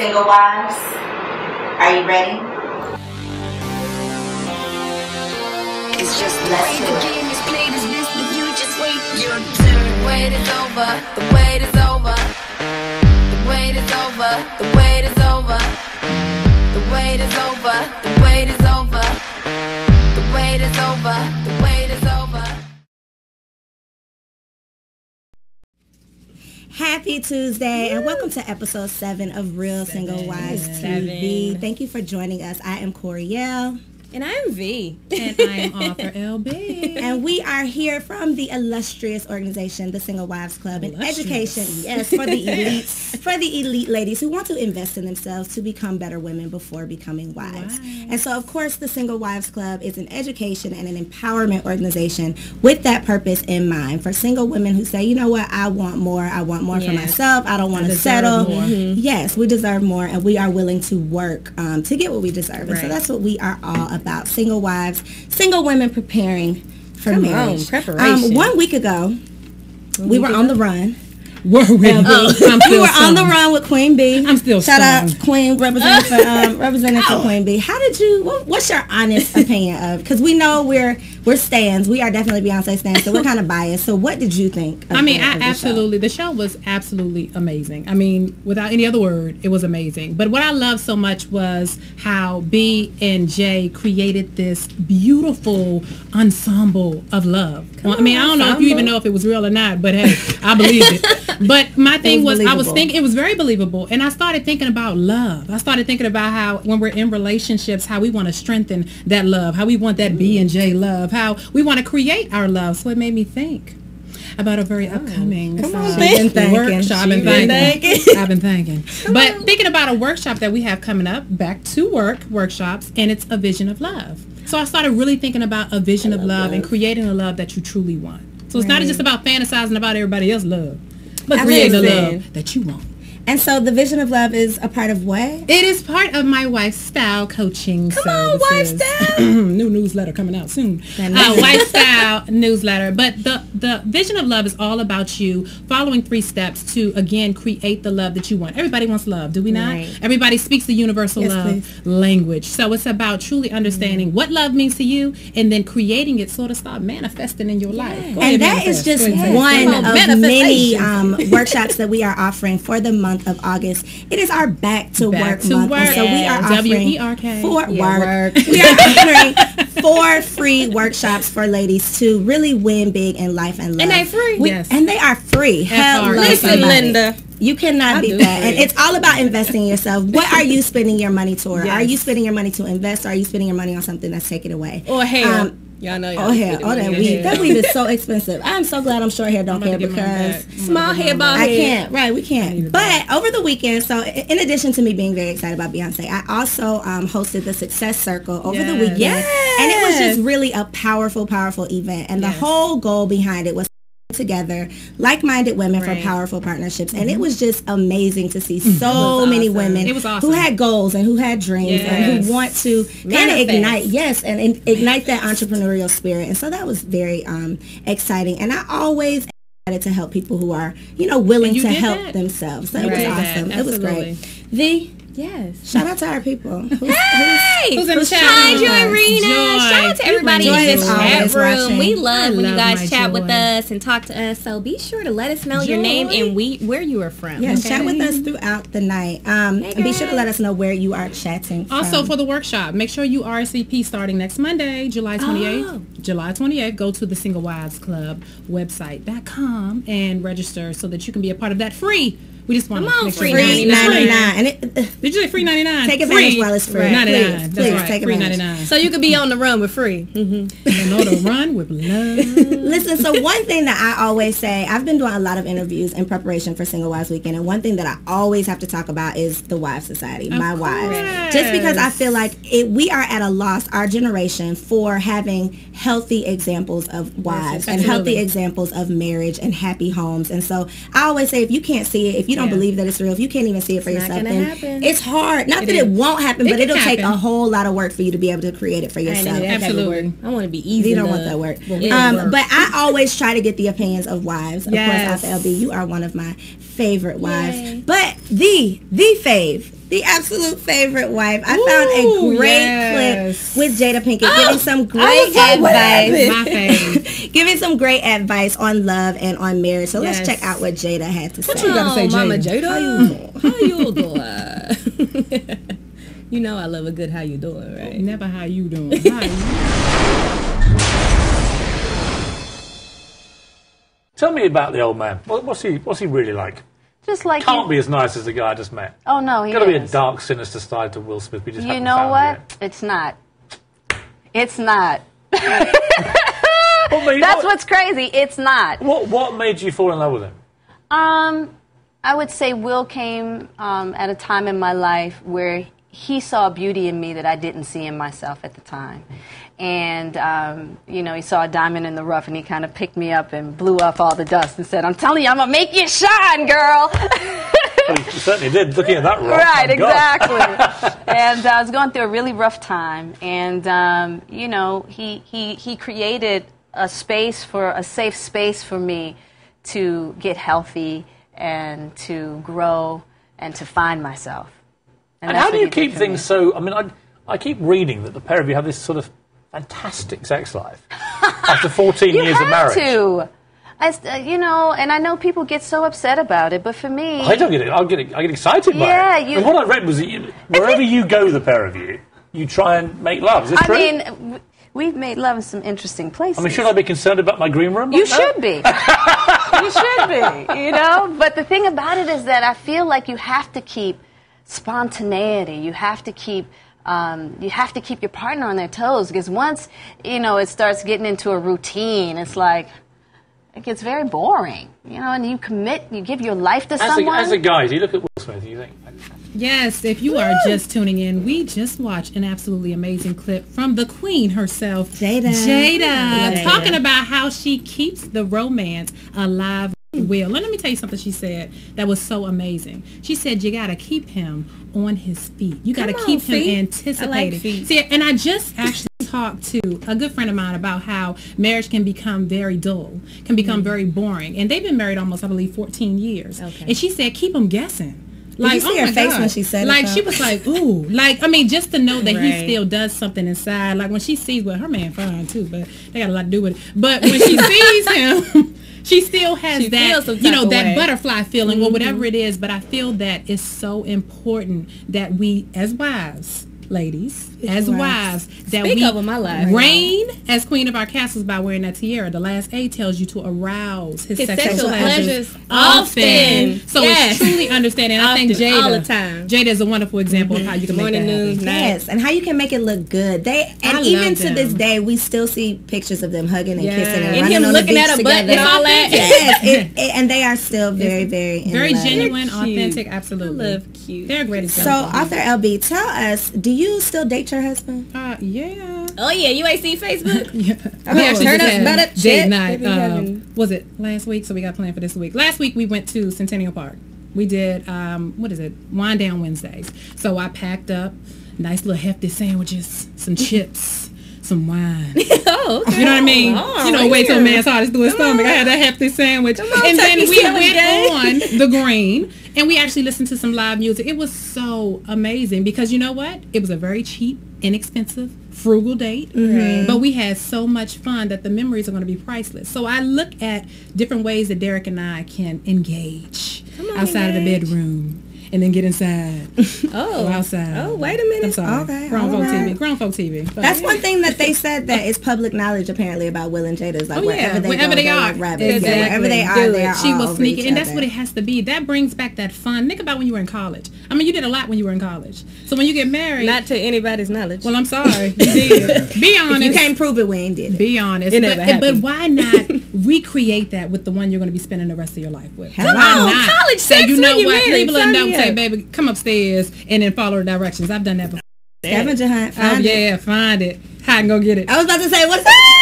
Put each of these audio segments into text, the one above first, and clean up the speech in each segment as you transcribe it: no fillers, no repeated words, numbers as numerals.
Single wives, are you ready? It's just let's do it. The wait is over, the wait is over, the wait is over, the wait is over, the wait is over, the wait is over, the wait is over, the wait is over. Happy Tuesday and welcome to episode 7 of Real Single Wives TV. Thank you for joining us. I am R.E.A.L. And I'm V. And I am author LB. And we are here from the illustrious organization, the Single Wives Club, and education, yes, for the elites, for the elite ladies who want to invest in themselves to become better women before becoming wives. And so, of course, the Single Wives Club is an education and an empowerment organization with that purpose in mind for single women who say, you know what, I want more for myself. I don't want to settle. Yes, we deserve more, and we are willing to work to get what we deserve. And so that's what we are all about. Single wives, single women preparing for marriage. Preparation. 1 week ago, we were on the run. Were we? We were on the run with Queen B. I'm still Shout out Queen, representing for Queen B. How did you, what's your honest opinion of, because we know we're stans. We are definitely Beyonce stans, so we're kind of biased. So what did you think of the show was absolutely amazing. I mean, without any other word, it was amazing. But what I loved so much was how B and J created this beautiful ensemble of love. I don't know if you even know if it was real or not, but hey, I believed it. But my thing was I was thinking it was very believable, and I started thinking about love. I started thinking about how when we're in relationships, how we want to strengthen that love, how we want that B and J love, how we want to create our love. So it made me think about a very upcoming workshop. I've been thinking. But thinking about a workshop that we have coming up, Back to Work workshops, and it's a vision of love. So I started really thinking about a vision of love and creating a love that you truly want. So it's not just about fantasizing about everybody else's love, but creating the love that you want. And so the vision of love is a part of what? It is part of my Wifestyle coaching services. Come on, Wifestyle! New newsletter coming out soon. Wifestyle newsletter. But the vision of love is all about you following 3 steps to, again, create the love that you want. Everybody wants love, do we not? Right. Everybody speaks the universal love language. So it's about truly understanding what love means to you and then creating it sort of start manifesting in your life. And that is just one of many workshops that we are offering for the month of August. It is our Back to Work month. And so we are offering 4 free workshops for ladies to really win big in life and love. And they're free. And they are free. Listen, Linda. You cannot beat that. And it's all about investing in yourself. What are you spending your money toward? Are you spending your money to invest, or are you spending your money on something that's taken away? Or hair. Y'all know y'all that weave. That weave is so expensive. I'm so glad I'm short hair don't care, because small hair, bald hair. I can't. Right, we can't. But over the weekend, so in addition to me being very excited about Beyonce, I also hosted the Success Circle over the weekend. And it was just really a powerful event. And the whole goal behind it was together like-minded women for powerful partnerships, and it was just amazing to see so many women who had goals and who had dreams and who want to kind of ignite ignite that entrepreneurial spirit. And so that was very exciting, and I always excited to help people who are willing to help themselves. So it was awesome. It was great. Yes. Shout out to our people. Who's in the chat? Hi, Joy Rena. Shout out to everybody in this chat room. We love when you guys chat with us and talk to us. So be sure to let us know your name and where you are from. Yes, chat with us throughout the night. And be sure to let us know where you are chatting from. Also, for the workshop, make sure you RSVP starting next Monday, July 28th. July 28th, go to the Single Wives Club website.com and register so that you can be a part of that free. We just want to make sure free 99. Did you say free 99? Take advantage while it's free. 99. Please take free advantage. 99. So you could be on the run with free. On the run with love. Listen, so one thing that I always say, I've been doing a lot of interviews in preparation for Single Wives Weekend, and one thing that I always have to talk about is the Wives Society, my wives. Just because I feel like we are at a loss, our generation, for having healthy examples of wives and healthy examples of marriage and happy homes. And so I always say, if you can't see it, if you don't believe that it's real, if you can't even see it for yourself, then it's hard. Not that it won't happen, but it'll take a whole whole lot of work for you to be able to create it for yourself. Absolutely. I want to be easy. You don't want that work. But I always try to get the opinions of wives. Of course, Author LB, you are one of my favorite wives. Yay. But the absolute favorite wife. I found a great clip with Jada Pinkett giving some great advice. Giving some great advice on love and on marriage. So let's check out what Jada had to say. What you got to say, Mama Jada? How you doing? You know I love a good how you doing, right? Never how you doing. How you? Tell me about the old man. What's he really like? Just like can't be as nice as the guy I just met. Oh no, he's got to be a dark, sinister side to Will Smith. We just you know what? Yet. It's not. It's not. That's what's crazy. It's not. What made you fall in love with him? I would say Will came at a time in my life where he saw a beauty in me that I didn't see in myself at the time. And, you know, he saw a diamond in the rough and he kind of picked me up and blew off all the dust and said, I'm telling you, I'm going to make you shine, girl. Well, you certainly did, looking at that rock. Right, exactly. And I was going through a really rough time. And, you know, he created a space a safe space for me to get healthy and to grow and to find myself. And how do you keep things so... I mean, I keep reading that the pair of you have this sort of fantastic sex life after 14 years of marriage. You have to. You know, and I know people get so upset about it, but for me... I don't get it. I get excited by it. And what I read was that wherever you go, the pair of you try and make love. Is this true? I mean, we've made love in some interesting places. I mean, should I be concerned about my green room? You should be. You should be, you know? But the thing about it is that I feel like you have to keep spontaneity. You have to keep your partner on their toes, because once, you know, it starts getting into a routine, it's like, it gets very boring, you know, and you commit, you give your life to someone. As a guy, do you look at Will Smith and you think... Yes, if you are just tuning in, we just watched an absolutely amazing clip from the queen herself, Jada, talking about how she keeps the romance alive. Will. Let me tell you something she said that was so amazing. She said you got to keep him on his feet. You got to keep him anticipating. See, and I just actually talked to a good friend of mine about how marriage can become very dull, can become very boring. And they've been married almost, I believe, 14 years. Okay. And she said, keep them guessing. Like, did you see her face when she said it? Like, though? she was like, ooh. Like, I mean, just to know that he still does something inside. Like, when she sees, well, her man fine, too, but they got a lot to do with it. But when she sees him... She still has that, you know, that butterfly feeling or whatever it is. But I feel that it's so important that we, as wives, ladies, wives, that we reign as queen of our castles by wearing that tiara. The last A tells you to arouse his sexual pleasures often. So it's truly understanding. I think Jada, all the time. Jada is a wonderful example of how you can make that happen. Yes, and how you can make it look good. Even to this day, we still see pictures of them hugging and kissing and running on the beach together. And all that. Yes, and they are still very, very genuine, authentic. Absolutely, I love cute. They're great So, examples. Author LB, tell us, do you still date your husband? Yeah. Oh yeah, you ain't seen Facebook? Yeah. We actually just had date night. Was it last week? So we got planned for this week. Last week we went to Centennial Park. We did Wind Down Wednesdays. So I packed up nice little hefty sandwiches, some chips, some wine. Oh, okay. You know what I mean? You know, wait till a man's heart is through his stomach. I had a hefty sandwich. And then we went on the green and we actually listened to some live music. It was so amazing because you know what? It was a very cheap, inexpensive, frugal date. Mm-hmm. But we had so much fun that the memories are going to be priceless. So I look at different ways that Derek and I can engage outside of the bedroom. And then get inside. Go outside. Oh, wait a minute. I'm sorry. Okay. Grown folk TV. But that's one thing that they said that is public knowledge apparently about Will and Jada. Is like wherever they are. Exactly. Wherever they are, she will sneak it. And that's what it has to be. That brings back that fun. Think about when you were in college. I mean, you did a lot when you were in college. So when you get married. Not to anybody's knowledge. Well, I'm sorry. You did. Be honest. If you can't prove it, we ain't did it. Be honest. But why not recreate that with the one you're going to be spending the rest of your life with? Why not? College sex. You know what? Leave a little note. Say, baby, come upstairs and then follow the directions. I've done that before. Scavenger hunt. Find it. Hide and go get it. I was about to say, what's that?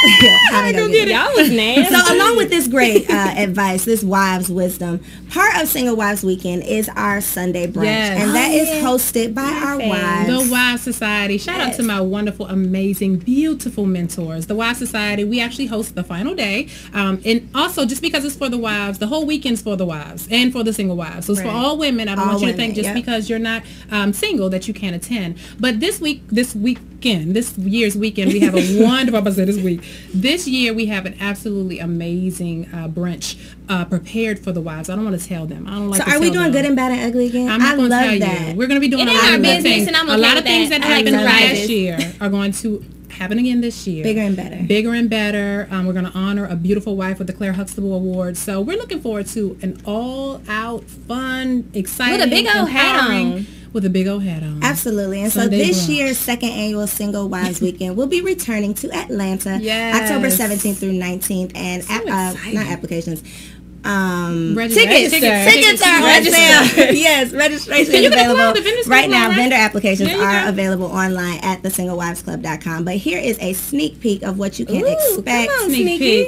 How to go get it. Y'all was nasty. So along with this great advice, this wives' wisdom, part of Single Wives Weekend is our Sunday brunch. Yes. And that is hosted by our wives. The Wives Society. Shout out to my wonderful, amazing, beautiful mentors. The Wives Society, we actually host the final day. And also, just because it's for the wives, the whole week's for the wives and for the single wives. So it's for all women. I don't want you to think just because you're not single that you can't attend. But this year's weekend, we have a wonderful, this year we have an absolutely amazing brunch prepared for the wives. I don't want to tell them. I don't like. So are we doing good and bad and ugly again? I'm not going to tell that. you. We're going to be doing a lot of business, and I'm okay a lot with of things that happened last year are going to happen again this year. Bigger and better. Bigger and better. We're going to honor a beautiful wife with the Claire Huxtable Award. So we're looking forward to an all-out, fun, exciting, with a big old hat on. With a big old hat on. Absolutely. And Sunday so this brunch. year's second annual Single Wives Weekend will be returning to Atlanta October 17th through 19th. And not applications. Tickets are on sale. Yes, registration is available right now. Vendor applications are available online at thesinglewivesclub.com. But here is a sneak peek of what you can expect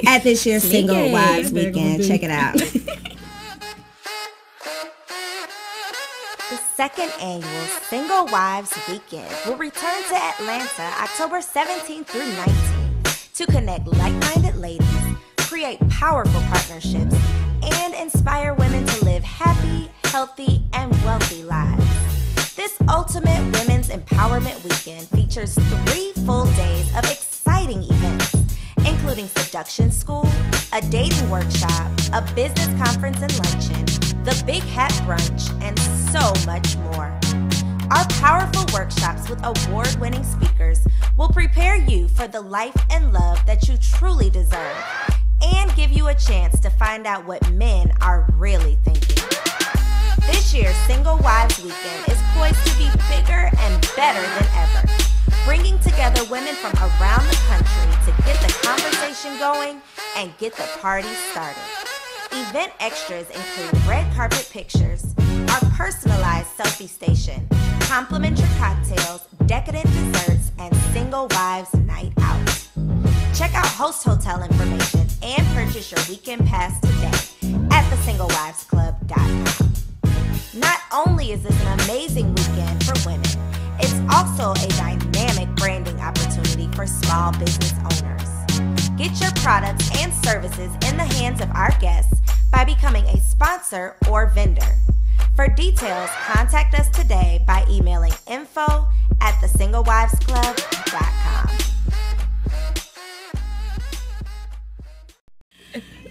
at this year's Single Wives Weekend. Check it out. The second annual Single Wives Weekend will return to Atlanta October 17th through 19th to connect like-minded ladies, create powerful partnerships, and inspire women to live happy, healthy, and wealthy lives. This ultimate women's empowerment weekend features 3 full days of exciting events, including seduction school, a dating workshop, a business conference and luncheon, the Big Hat Brunch, and so much more. Our powerful workshops with award-winning speakers will prepare you for the life and love that you truly deserve and give you a chance to find out what men are really thinking. This year's Single Wives Weekend is poised to be bigger and better than ever, bringing together women from around the country to get the conversation going and get the party started. Event extras include red carpet pictures, our personalized selfie station, complimentary cocktails, decadent desserts, and Single Wives Night Out. Check out host hotel information and purchase your weekend pass today at thesinglewivesclub.com. Not only is this an amazing weekend for women, it's also a dynamic branding opportunity for small business owners. Get your products and services in the hands of our guests by becoming a sponsor or vendor. For details, contact us today by emailing info@thesinglewivesclub.com.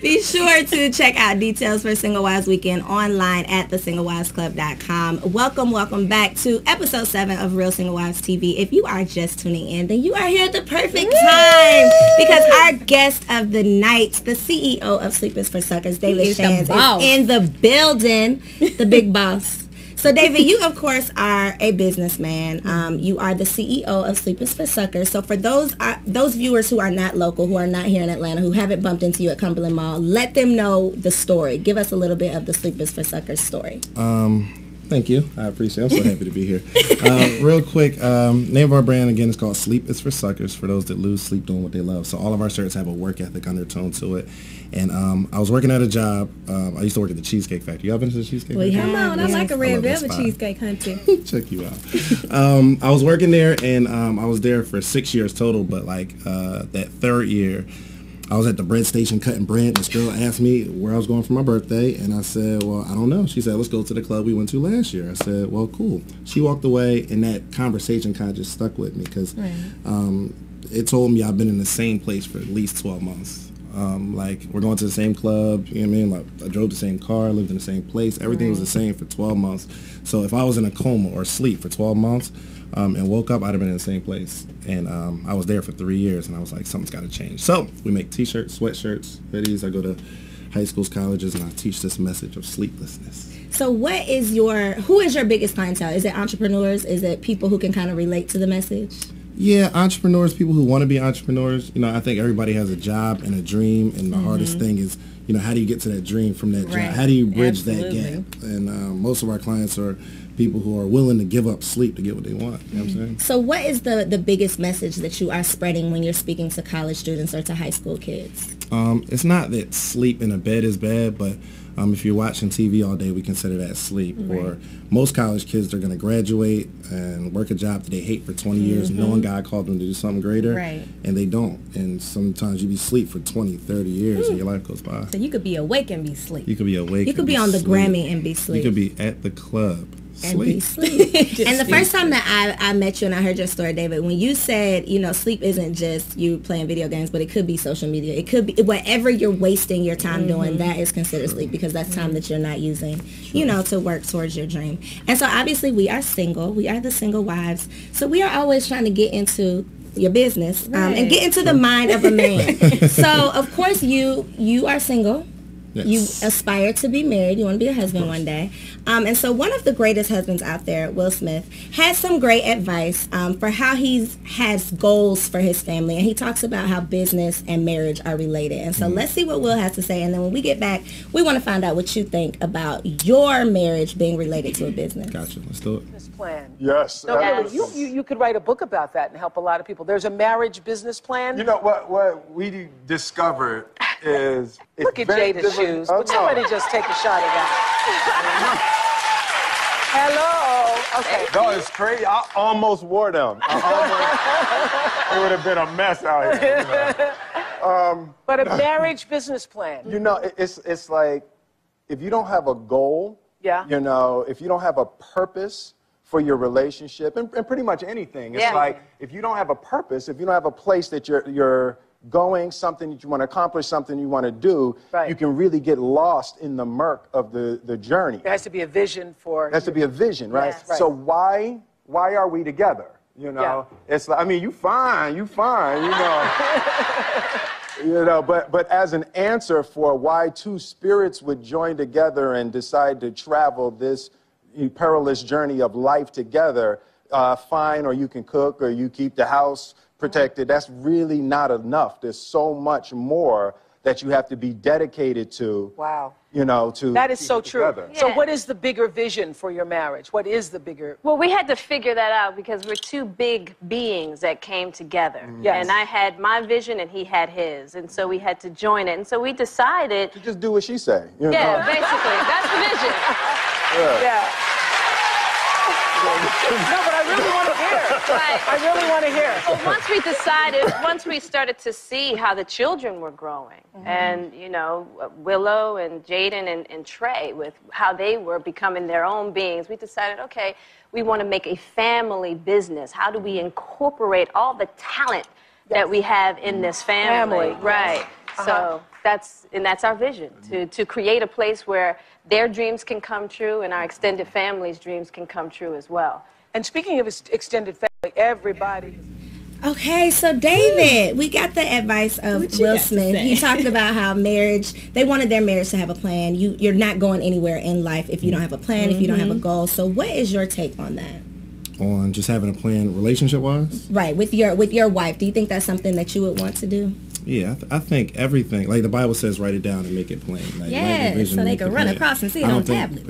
Be sure to check out details for Single Wives Weekend online at thesinglewivesclub.com. Welcome back to episode 7 of Real Single Wives TV. If you are just tuning in, then you are here at the perfect time because our guest of the night, the CEO of Sleep is for Suckers, David Shands, is in the building, the big boss. So, David, you, of course, are a businessman. You are the CEO of Sleep is for Suckers. So, for those viewers who are not local, who are not here in Atlanta, who haven't bumped into you at Cumberland Mall, let them know the story. Give us a little bit of the Sleep is for Suckers story. Thank you. I appreciate it. I'm so happy to be here. Real quick, name of our brand, again, is called Sleep is for Suckers, for those that lose sleep doing what they love. So all of our shirts have a work ethic undertone to it. And I was working at a job. I used to work at the Cheesecake Factory. Y'all been to the Cheesecake Factory? Come on, I like a red velvet cheesecake, hunter. Check you out. I was working there, and I was there for 6 years total, but like that third year, I was at the bread station cutting bread. This girl asked me where I was going for my birthday, and I said, well, I don't know. She said, let's go to the club we went to last year. I said, well, cool. She walked away, and that conversation kind of just stuck with me because it told me I've been in the same place for at least 12 months. Like, we're going to the same club, you know what I mean? Like, I drove the same car, lived in the same place. Everything was the same for 12 months. So if I was in a coma or sleep for 12 months and woke up, I'd have been in the same place. And I was there for 3 years, and I was like, something's got to change. So we make T-shirts, sweatshirts, hoodies. I go to high schools, colleges, and I teach this message of sleeplessness. So who is your biggest clientele? Is it entrepreneurs? Is it people who can kind of relate to the message? Yeah, entrepreneurs, people who want to be entrepreneurs. You know, I think everybody has a job and a dream, and the hardest thing is, you know, how do you get to that dream from that job? How do you bridge that gap? and most of our clients are people who are willing to give up sleep to get what they want. You know what I'm saying? So what is the biggest message that you are spreading when you're speaking to college students or to high school kids? It's not that sleep in a bed is bad, but if you're watching TV all day, we consider that sleep. Right. Or most college kids, they're going to graduate and work a job that they hate for 20 years, knowing God called them to do something greater, and they don't. And sometimes you be asleep for 20, 30 years, and your life goes by. So you could be awake and be asleep. You could be awake. You could be on the Grammy and be asleep. You could be at the club. And be sleep. And the first time that I met you and I heard your story, David, when you said, sleep isn't just you playing video games, but it could be social media. It could be whatever you're wasting your time doing, that is considered sleep, because that's time that you're not using, to work towards your dream. And so obviously we are single. We are the single wives. So we are always trying to get into your business and get into the mind of a man. So of course you are single. Yes. You aspire to be married. You want to be a husband one day. And so one of the greatest husbands out there, Will Smith, has some great advice for how he has goals for his family. And he talks about how business and marriage are related. And so let's see what Will has to say. And then when we get back, we want to find out what you think about your marriage being related to a business. Gotcha. Let's do it. Plan. Yes. No, really, you could write a book about that and help a lot of people. There's a marriage business plan. You know what we discovered is look at Jada's shoes. Would somebody just take a shot at that? Hello. Okay. No, it's crazy. I almost wore them. It would have been a mess out here. But a marriage business plan. It's like if you don't have a goal. Yeah. If you don't have a purpose for your relationship and pretty much anything. It's like if you don't have a purpose, if you don't have a place that you're going, something that you want to accomplish, something you want to do, you can really get lost in the murk of the journey. There has to be a vision for... There has to be a vision, right? Yes. Right. So why are we together? It's like, you fine, but as an answer for why two spirits would join together and decide to travel this perilous journey of life together, fine, or you can cook, or you keep the house protected. That's really not enough. There's so much more that you have to be dedicated to. Wow. To that is so true. Together. So what is the bigger vision for your marriage? What is the bigger? Well, we had to figure that out because we're two big beings that came together. Yes. And I had my vision and he had his. And so we had to join it. And so we decided... You just do what she say. Yeah, basically. That's the vision. Yeah. No, but I really want to hear. Right. I really want to hear. Well, once we started to see how the children were growing, and, Willow and Jaden and Trey, with how they were becoming their own beings, we decided, okay, we want to make a family business. How do we incorporate all the talent that we have in this family? Right. So that's our vision, to create a place where their dreams can come true and our extended family's dreams can come true as well. And speaking of extended family, everybody... Okay, so David, we got the advice of Will Smith. He talked about how they wanted their marriage to have a plan. You're not going anywhere in life if you don't have a plan, if you don't have a goal. So what is your take on that? On just having a plan relationship-wise? Right, with your wife. Do you think that's something that you would want to do? Yeah, I think everything, like the Bible says, write it down and make it plain. Like, so they can run across and see it on tablets.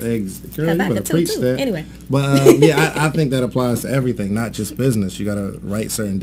Girl, you better preach that. Anyway. But I think that applies to everything, not just business. You got to write certain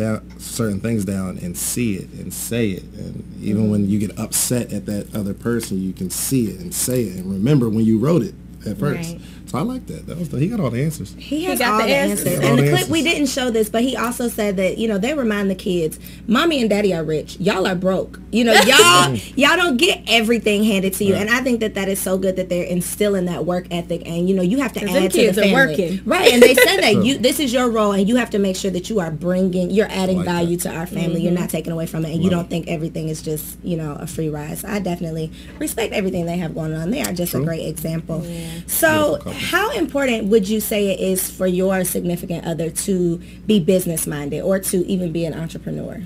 things down and see it and say it. And even when you get upset at that other person, you can see it and say it and remember when you wrote it at first. Right. So I like that. He got all the answers. He got all the answers. And the clip, we didn't show this, but he also said that, they remind the kids, mommy and daddy are rich. Y'all are broke. Y'all don't get everything handed to you. Right. And I think that is so good that they're instilling that work ethic. And, you have to add to the family. Are working. Right. And they said that this is your role and you have to make sure that you're adding value to our family. You're not taking away from it. And you don't think everything is just, a free ride. So I definitely respect everything they have going on. They are just a great example. Yeah. So how important would you say it is for your significant other to be business-minded or to even be an entrepreneur?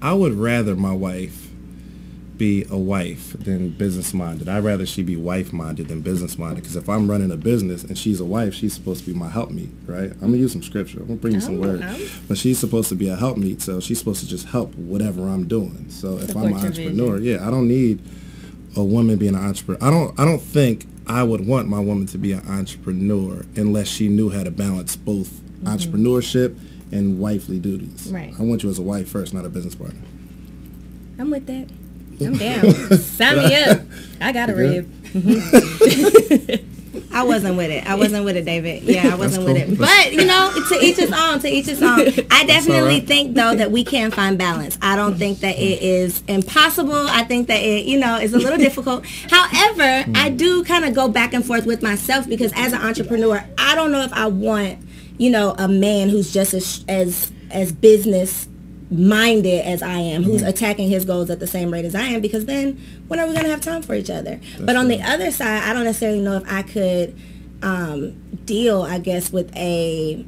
I would rather my wife be a wife than business-minded. I'd rather she be wife-minded than business-minded, because if I'm running a business and she's a wife, she's supposed to be my helpmeet, right? I'm going to use some scripture. I'm going to bring you some words. But she's supposed to be a helpmeet, so she's supposed to just help whatever I'm doing. So if I'm an entrepreneur, I don't need a woman being an entrepreneur. I don't think I would want my woman to be an entrepreneur unless she knew how to balance both entrepreneurship and wifely duties. Right. I want you as a wife first, not a business partner. I'm with that. I'm down. Sign me up. I got a rib. I wasn't with it. I wasn't with it, David. Yeah, I wasn't with it. But, you know, to each his own, to each his own. I definitely think, though, that we can find balance. I don't think that it is impossible. I think that it, you know, is a little difficult. However, I do kind of go back and forth with myself because as an entrepreneur, I don't know if I want, you know, a man who's just as business minded as I am, who's attacking his goals at the same rate as I am, because then when are we going to have time for each other? But on the other side, I don't necessarily know if I could deal, I guess, with a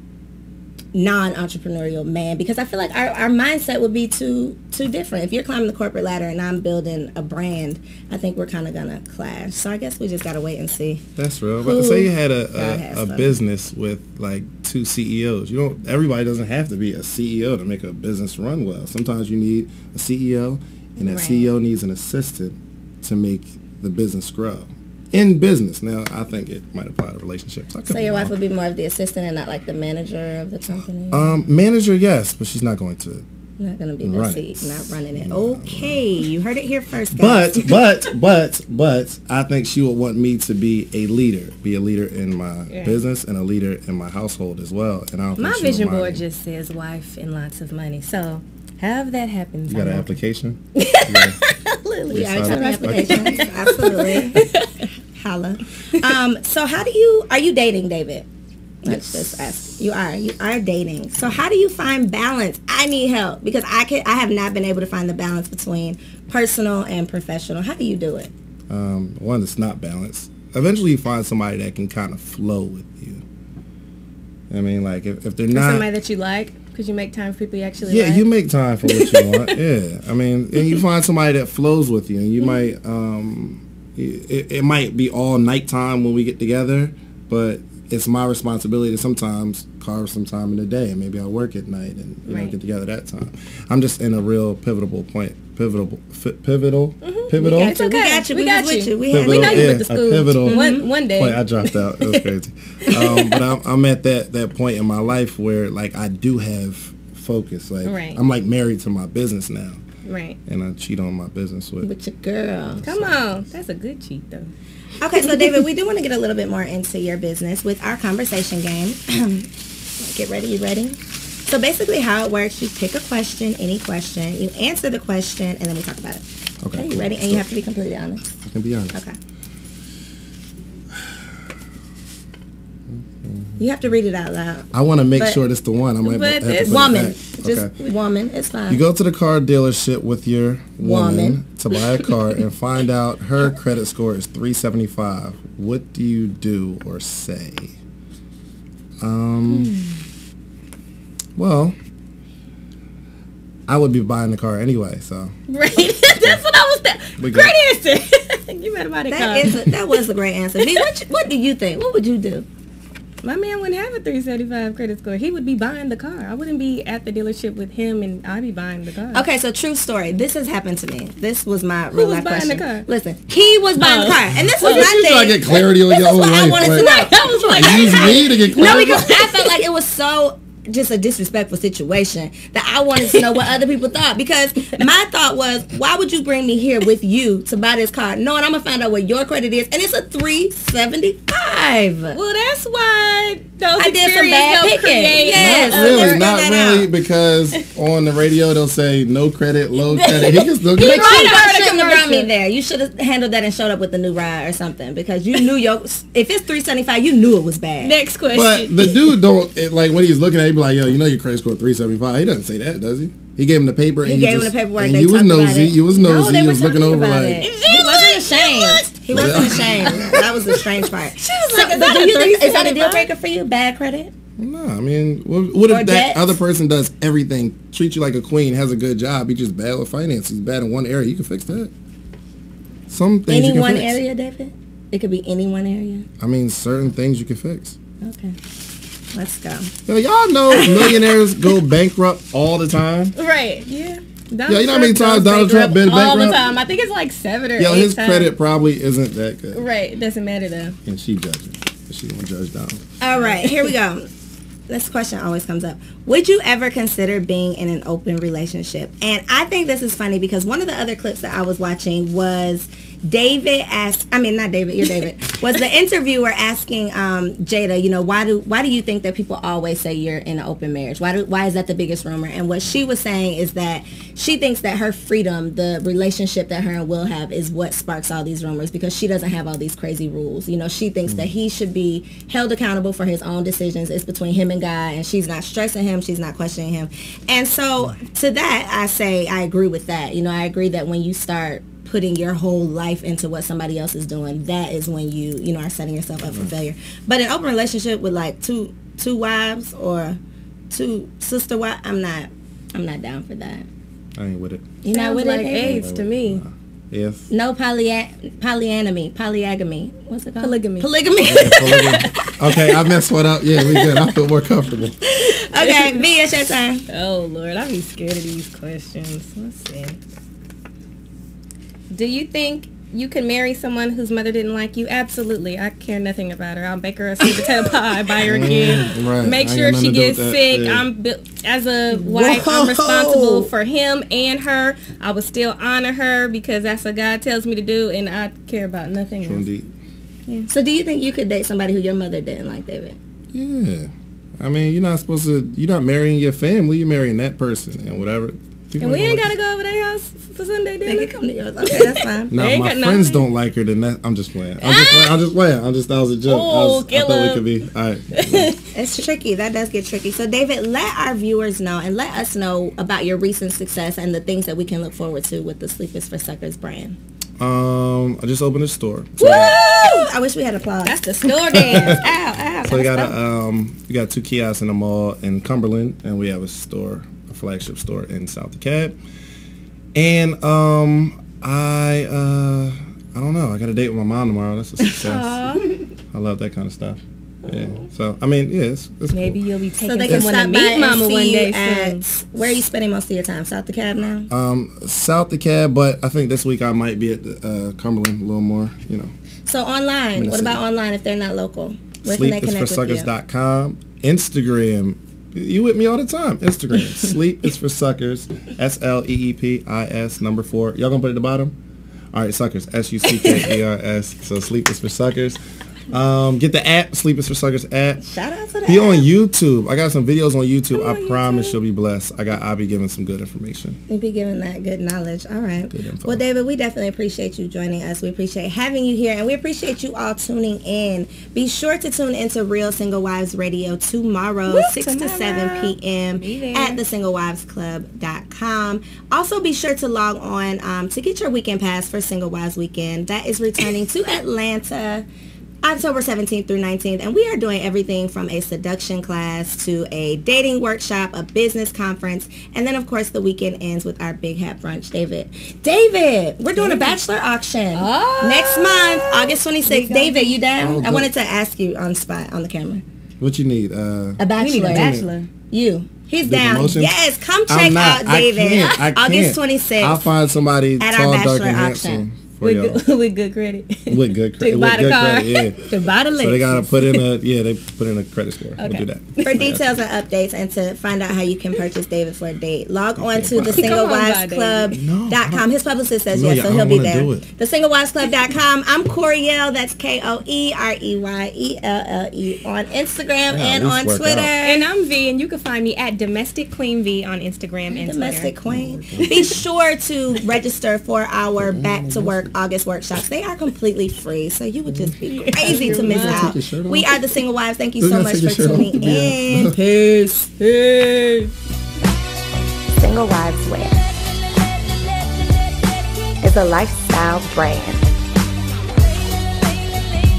non-entrepreneurial man, because I feel like our mindset would be too different. If you're climbing the corporate ladder and I'm building a brand, I think we're kind of gonna clash. So I guess we just gotta wait and see. That's real. But say you had a business with like 2 CEOs. You don't. Everybody doesn't have to be a CEO to make a business run well. Sometimes you need a CEO, and that CEO needs an assistant to make the business grow. In business. Now, I think it might apply to relationships. So your wife would be more of the assistant and not like the manager of the company? Manager, yes, but she's not going to. Not going to be the seat, not running it. Okay, you heard it here first, guys. But I think she would want me to be a leader in my business and a leader in my household as well. And I don't my vision board just says wife and lots of money. So, however that happens. You got an application? Absolutely. Applications. Absolutely. Holla. So are you dating, David? Let's just ask. You are dating. So how do you find balance? I need help because I have not been able to find the balance between personal and professional. How do you do it? One, it's not balanced. Eventually you find somebody that can kind of flow with you. I mean, like if they're not somebody that you like, because you make time for people you actually like. You make time for what you want. Yeah, I mean, and you find somebody that flows with you, and you might it might be all nighttime when we get together, but it's my responsibility to sometimes carve some time in the day, and maybe I'll work at night and get together that time. I'm just in a real pivotal point. Pivotal. It's okay. We got you. We know you went to school. Pivotal one day. Point. I dropped out. It was crazy. But I'm at that point in my life where like I do have focus. Like I'm like married to my business now. Right. And I cheat on my business with your girl. Come on. That's a good cheat though. Okay, so David, we do want to get a little bit more into your business with our conversation game. Get ready. You ready? So basically how it works, you pick a question, any question, you answer the question, and then we talk about it. Okay. You ready? And you have to be completely honest. I can be honest. Okay. You have to read it out loud. I want to make sure it's the one. I might have to woman. Just woman. It's fine. You go to the car dealership with your woman to buy a car and find out her credit score is 375. What do you do or say? Well, I would be buying the car anyway, so. Right. That's what I was Great answer. You better buy the car. That was a great answer. V, what do you think? What would you do? My man wouldn't have a 375 credit score. He would be buying the car. I wouldn't be at the dealership with him, and I'd be buying the car. Okay, so true story. This has happened to me. This was my real life question. Who was buying the car? Listen, he was buying the car, and this was my thing. You trying to get clarity on your own life. I wanted to know. That was like use me to get clarity. No, because I felt like it was so just a disrespectful situation that I wanted to know what other people thought, because my thought was, why would you bring me here with you to buy this car knowing I'm gonna find out what your credit is, and it's a 375? Well, that's why those I did some bad picking. Yes, not really, because on the radio they'll say no credit, low credit. He can still get you shouldn't have brought me there. You should have handled that and showed up with the new ride or something, because you knew if it's 375, you knew it was bad. Next question. But the dude like when he's looking at it, like, yo, you know your credit score 375. He doesn't say that, does he? He gave him the paper. He gave him the paperwork. And you was nosy. You was nosy. No, he was looking over like. He wasn't ashamed. He wasn't ashamed. That was the strange part. She was like, is that a deal breaker for you? Bad credit? No, I mean, what if that other person does everything, treats you like a queen, has a good job, he's just bad with finances, he's bad in one area, you can fix that. Some things you can fix. Any one area, David? It could be any one area? I mean, certain things you can fix. Okay. Let's go. Yo, y'all know millionaires go bankrupt all the time? Right, yeah. Yeah, you know how many times Donald Trump been bankrupt? All the time. I think it's like 7 or 8 his times. credit probably isn't that good. Right. It doesn't matter though. And she judging. She gonna judge Donald. All right, here we go. This question always comes up. Would you ever consider being in an open relationship? And I think this is funny because one of the other clips that I was watching was David not David, you're David, was the interviewer asking Jada, you know, why do you think that people always say you're in an open marriage? Why is that the biggest rumor? And what she was saying is that she thinks that her freedom, the relationship that her and Will have, is what sparks all these rumors because she doesn't have all these crazy rules. You know, she thinks that he should be held accountable for his own decisions. It's between him and God, and she's not stressing him, she's not questioning him. And so to that, I say I agree with that. You know, I agree that when you start putting your whole life into what somebody else is doing, that is when you are setting yourself up for failure. But an open relationship with like two wives or 2 sister wives, I'm not down for that. I ain't with it. You know what like AIDS to me. Yes. No polyagamy. What's it called? Polygamy. Okay, I messed one up. Yeah, we good. I feel more comfortable. Okay, V, it's your turn. Oh Lord, I be scared of these questions. Let's see. Do you think you can marry someone whose mother didn't like you? Absolutely. I care nothing about her. I'll bake her a sweet potato pie, buy her a kid, make sure she gets sick. Yeah. As a wife, I'm responsible for him and her. I will still honor her because that's what God tells me to do, and I care about nothing else. Indeed. Yeah. So do you think you could date somebody who your mother didn't like, David? Yeah. I mean, you're not marrying your family, you're marrying that person and whatever. And we ain't got to go over their house for Sunday dinner. They can come to yours. Okay, that's fine. Now, if my friends don't like her, then I'm just playing. That was a joke. I thought we could be. All right. It's tricky. That does get tricky. So, David, let our viewers know and let us know about your recent success and the things that we can look forward to with the Sleep is for Suckers brand. I just opened a store. So woo! I wish we had applause. That's the store dance. Ow. So we got 2 kiosks in the mall in Cumberland, and we have a flagship store in South DeKalb. And I don't know. I got a date with my mom tomorrow. That's a success. I love that kind of stuff. Yeah. So I mean, yeah, it's maybe cool. You'll be taking someone to meet Mama one day soon. Where are you spending most of your time? South DeKalb now? South DeKalb, but I think this week I might be at Cumberland a little more. You know. So online, what about online if they're not local? Where can they connect with you? Sleepisforsuckers.com, Instagram. You with me all the time. Instagram. Sleep is for Suckers. SLEEPIS number 4. Y'all gonna put it at the bottom? All right, Suckers. SUCKERS. So Sleep is for Suckers. Get the app, Sleep is for Suckers app. Shout out to the Be app. on YouTube. I got some videos on YouTube. I promise you'll be blessed. I'll be giving some good information. You'll be giving that good knowledge. All right. Good info. Well, David, we definitely appreciate you joining us. We appreciate having you here, and we appreciate you all tuning in. Be sure to tune into Real Single Wives Radio tomorrow, 6 to 7 p.m. at thesinglewivesclub.com. Also, be sure to log on to get your weekend pass for Single Wives Weekend. That is returning to Atlanta October 17th through 19th, and we are doing everything from a seduction class to a dating workshop, a business conference, and then of course the weekend ends with our big hat brunch. David, we're doing a bachelor auction next month, August 26th. David, you down? I wanted to ask you on spot on the camera. What you need? A bachelor. You. He's down. Promotions? Yes, come check out David. I can't. August 26th. I'll find somebody at tall, our dark, bachelor and auction. handsome. With good credit. With good credit. To buy the car. Credit, yeah. To buy the Lexus. So they gotta put in a credit score. Okay. We'll do that. For details and updates and to find out how you can purchase David for a date, log on to thesinglewivesclub.com. His publicist says yes, so he'll be there. Thesinglewivesclub.com. I'm R.E.A.L. That's KOEREYELLE on Instagram and on Twitter. And I'm V, and you can find me at Domestic Queen V on Instagram and Domestic Twitter. Queen. Be sure to register for our Back to Work August workshops. They are completely free, so you would just be crazy to miss out. We are the Single Wives. Thank you so much for tuning in. Peace. Single Wives Wear is a lifestyle brand.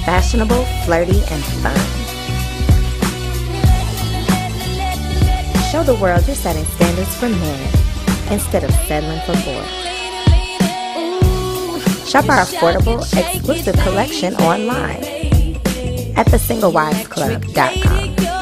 Fashionable, flirty, and fun. Show the world you're setting standards for men instead of settling for boys. Shop our affordable, exclusive collection online at thesinglewivesclub.com.